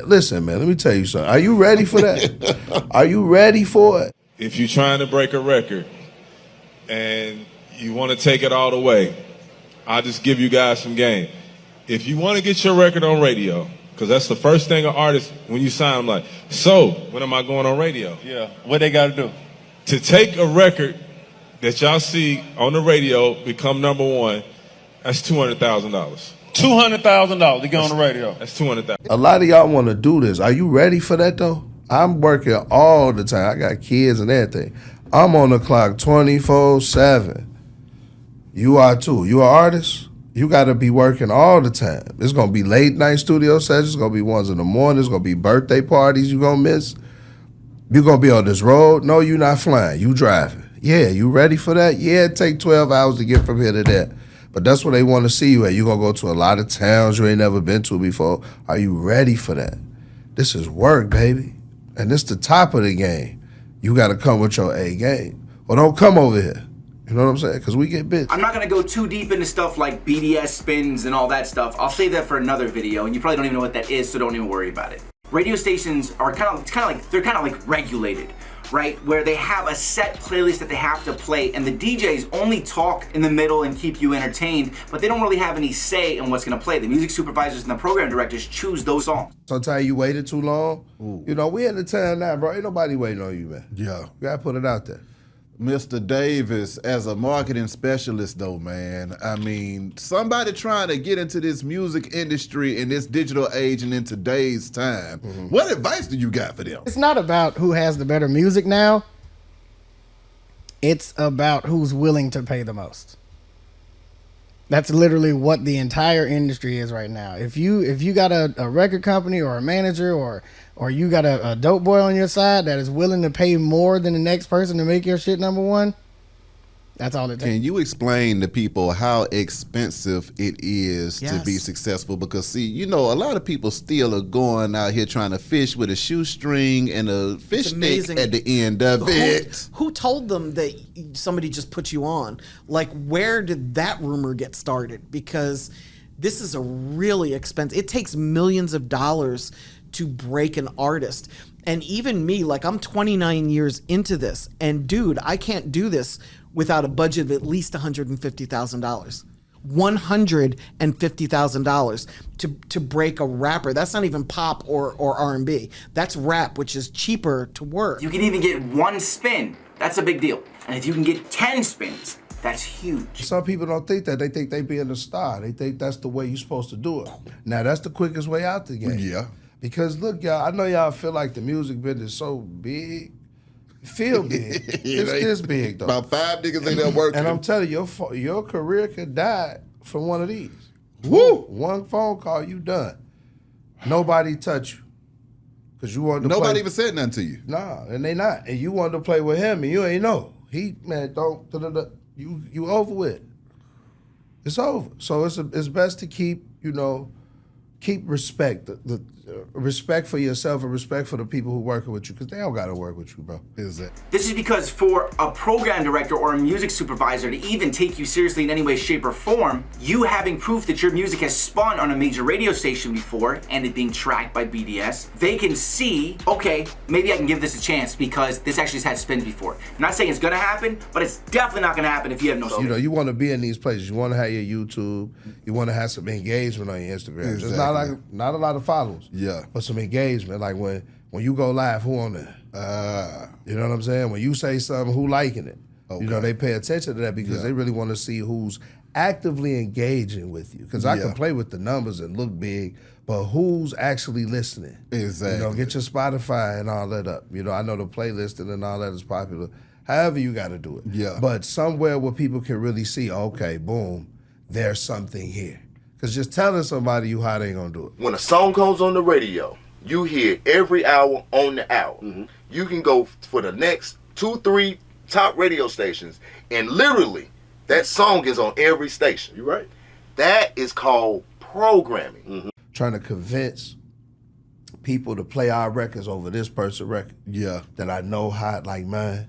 listen, man, let me tell you something. Are you ready for that? Are you ready for it? If you're trying to break a record and you want to take it all the way, I'll just give you guys some game. If you want to get your record on radio, because that's the first thing an artist, when you sign them, like, so, when am I going on radio? Yeah, what they got to do? To take a record that y'all see on the radio become number one, that's $200,000. $200,000 to get on the radio. That's $200,000. A lot of y'all want to do this. Are you ready for that, though? I'm working all the time. I got kids and everything. I'm on the clock 24/7. You are too. You an artist? You got to be working all the time. It's going to be late night studio sessions. It's going to be ones in the morning. It's going to be birthday parties you going to miss. You going to be on this road? No, you not flying. You driving. Yeah, you ready for that? Yeah, it take 12 hours to get from here to there. But that's where they want to see you at. You're going to go to a lot of towns you ain't never been to before. Are you ready for that? This is work, baby. And this the top of the game. You got to come with your A game. Or don't come over here. You know what I'm saying? Because we get bit. I'm not going to go too deep into stuff like BDS spins and all that stuff. I'll save that for another video, and you probably don't even know what that is, so don't even worry about it. Radio stations are kind of like regulated, right? Where they have a set playlist that they have to play, and the DJs only talk in the middle and keep you entertained, but they don't really have any say in what's going to play. The music supervisors and the program directors choose those songs. Sometimes you waited too long. Ooh. You know, we in the town now, bro. Ain't nobody waiting on you, man. Yeah. You got to put it out there. Mr. Davis, as a marketing specialist though, man, I mean, somebody trying to get into this music industry in this digital age and in today's time, what advice do you got for them? It's not about who has the better music now. It's about who's willing to pay the most. That's literally what the entire industry is right now. If you got a record company or a manager or you got a dope boy on your side that is willing to pay more than the next person to make your shit number one, that's all it takes. Can you explain to people how expensive it is to be successful? Because, see, you know, a lot of people still are going out here trying to fish with a shoestring and a fish stick at the end of it. Who told them that somebody just put you on? Like, where did that rumor get started? Because this is a really expensive, it takes millions of dollars to break an artist. And even me, like, I'm 29 years into this, and dude, I can't do this without a budget of at least $150,000. $150,000 to break a rapper. That's not even pop or R&B. That's rap, which is cheaper to work. You can even get one spin. That's a big deal. And if you can get 10 spins, that's huge. Some people don't think that. They think they being a star. They think that's the way you're supposed to do it. Now, that's the quickest way out the game. Yeah. Because, look, y'all, I know y'all feel like the music business is so big. Feel big. It's this big, though. About 5 niggas ain't there working. And I'm telling you, your career could die from one of these. Woo! One phone call, you done. Nobody touch you. Because you wanted to Nobody play. even said nothing to you. Nah, and they not. And you wanted to play with him, and you ain't know. He, man, don't, you over with. It's over. So it's best to keep, keep respect. The respect for yourself and respect for the people who working with you, because they don't got to work with you, bro. Is it? This is because for a program director or a music supervisor to even take you seriously in any way, shape, or form, you having proof that your music has spun on a major radio station before and it being tracked by BDS, they can see, okay, maybe I can give this a chance because this actually has had spins before. I'm not saying it's gonna happen, but it's definitely not gonna happen if you have no spin. You want to be in these places. You want to have your YouTube. You want to have some engagement on your Instagram. Exactly. Just not a lot of followers. Yeah. But some engagement. Like when you go live, who on there? You know what I'm saying? When you say something, who liking it? Okay. They pay attention to that because they really want to see who's actively engaging with you. Because I can play with the numbers and look big, but who's actually listening? Exactly. Get your Spotify and all that up. I know the playlisting and all that is popular. However you got to do it. Yeah. But somewhere where people can really see, okay, boom, there's something here. Because just telling somebody you hot ain't going to do it. When a song comes on the radio, you hear every hour on the hour. Mm-hmm. You can go for the next 2-3 top radio stations, and literally, that song is on every station. You're right. That is called programming. Mm-hmm. Trying to convince people to play our records over this person's record. Yeah. That I know hot like mine.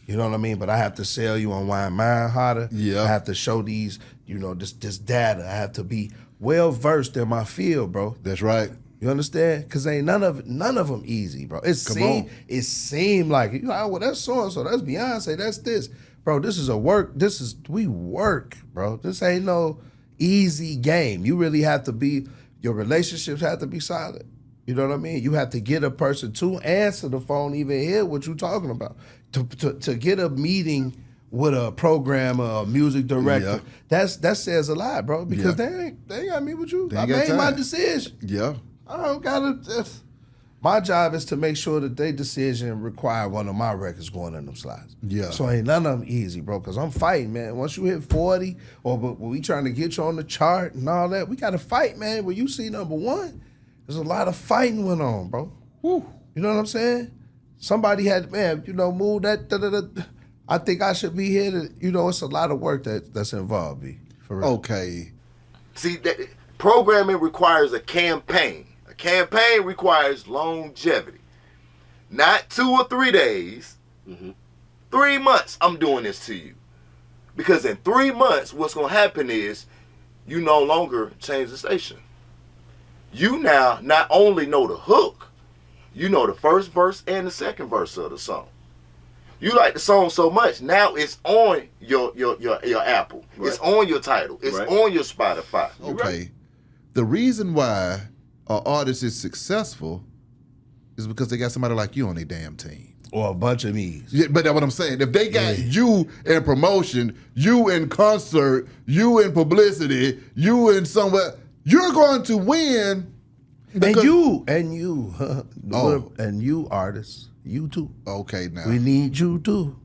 You know what I mean? But I have to sell you on why mine hotter. Yeah. I have to show these, this data. I have to be well versed in my field, bro. That's right. You understand? Because ain't none of them easy, bro. It seemed like, you know, well, that's so-and-so, that's Beyonce, that's this. Bro, this is we work, bro. This ain't no easy game. You really have to your relationships have to be solid. You know what I mean? You have to get a person to answer the phone, even hear what you're talking about. To get a meeting with a programmer, a music director, that says a lot, bro. Because they ain't got me with you. I made my decision. Yeah. I don't gotta. My job is to make sure that their decision require one of my records going in them slots. Yeah. So ain't none of them easy, bro. Cause I'm fighting, man. Once you hit 40, or when we trying to get you on the chart and all that, we gotta fight, man. When you see number one, there's a lot of fighting went on, bro. Woo. You know what I'm saying? Somebody had, man, you know, move that. I think I should be here. It's a lot of work that's involved, B. For real. Okay. See, programming requires a campaign. A campaign requires longevity. Not 2 or 3 days. 3 months, I'm doing this to you. Because in 3 months, what's going to happen is you no longer change the station. You now not only know the hook, you know the first verse and the second verse of the song. You like the song so much, now it's on your Apple. Right. It's on your Tidal. It's on your Spotify. Okay. The reason why an artist is successful is because they got somebody like you on their damn team. Or a bunch of me's. Yeah, but that's what I'm saying. If they got you in promotion, you in concert, you in publicity, you in somewhere, you're going to win. And you, and you artists, you too. Okay, now. We need you too.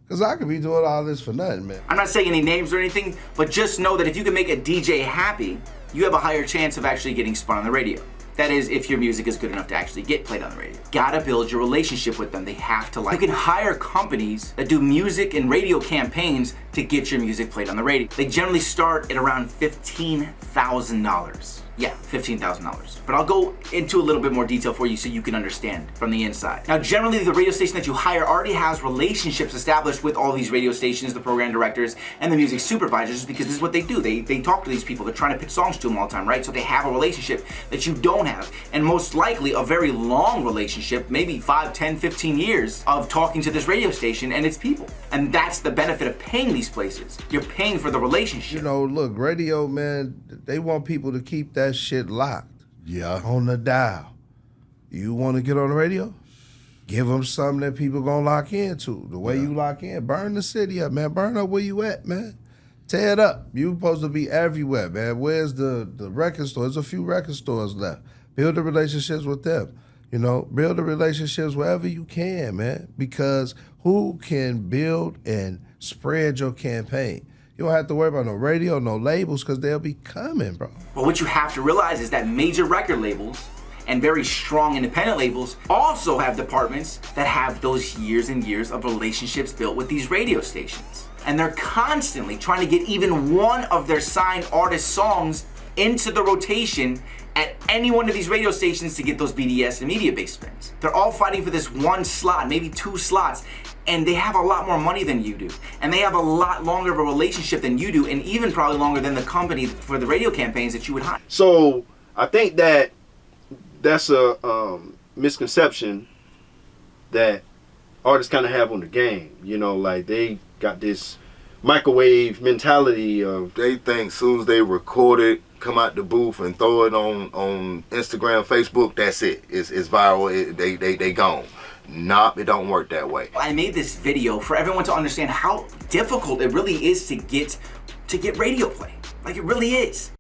Because I could be doing all this for nothing, man. I'm not saying any names or anything, but just know that if you can make a DJ happy, you have a higher chance of actually getting spun on the radio. That is, if your music is good enough to actually get played on the radio. Gotta build your relationship with them. They have to like you. You can hire companies that do music and radio campaigns to get your music played on the radio. They generally start at around $15,000. Yeah, $15,000. But I'll go into a little bit more detail for you so you can understand from the inside. Now, generally, the radio station that you hire already has relationships established with all these radio stations, the program directors, and the music supervisors, because this is what they do. They talk to these people. They're trying to pitch songs to them all the time, right? So they have a relationship that you don't have. And most likely, a very long relationship, maybe 5, 10, 15 years of talking to this radio station and its people. And that's the benefit of paying these places. You're paying for the relationship. You know, look, radio, man, they want people to keep that shit locked. Yeah. On the dial. You want to get on the radio? Give them something that people gonna lock into. The way you lock in, burn the city up, man. Burn up where you at, man. Tear it up. You supposed to be everywhere, man. Where's the record store? There's a few record stores left. Build the relationships with them. You know, build the relationships wherever you can, man. Because who can build and spread your campaign? You don't have to worry about no radio, no labels, because they'll be coming, bro. But what you have to realize is that major record labels and very strong independent labels also have departments that have those years and years of relationships built with these radio stations. And they're constantly trying to get even one of their signed artist songs into the rotation at any one of these radio stations to get those BDS and media-based spins. They're all fighting for this one slot, maybe 2 slots, and they have a lot more money than you do. And they have a lot longer of a relationship than you do, and even probably longer than the company for the radio campaigns that you would hire. So I think that's a misconception that artists kind of have on the game. You know, like they got this microwave mentality of they think soon as they record it, come out the booth and throw it on Instagram, Facebook, that's it. It's viral. They gone. Nope, it don't work that way. I made this video for everyone to understand how difficult it really is to get radio play. Like, it really is.